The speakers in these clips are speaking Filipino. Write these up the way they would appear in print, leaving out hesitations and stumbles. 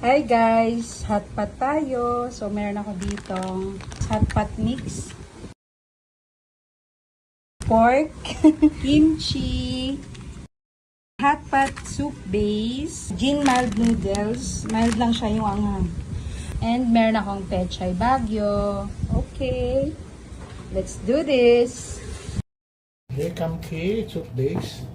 Hi guys! Hot pot tayo. So, meron ako ditong hot pot mix. Pork, kimchi, hot pot soup base, gin mild noodles. Mild lang siya yung anghang. And meron akong pechay bagyo. Okay. Let's do this. Here come key, soup base.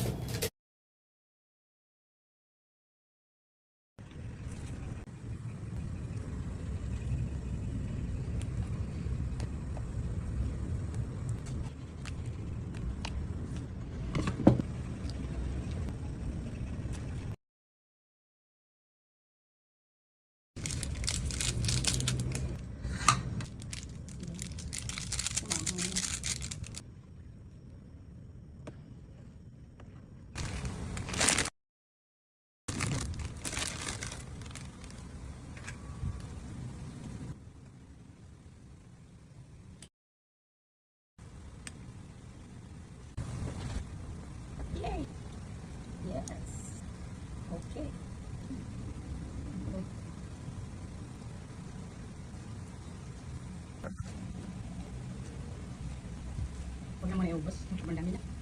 Yay! Yes. Okay. Huwag naman iubos. Madami na.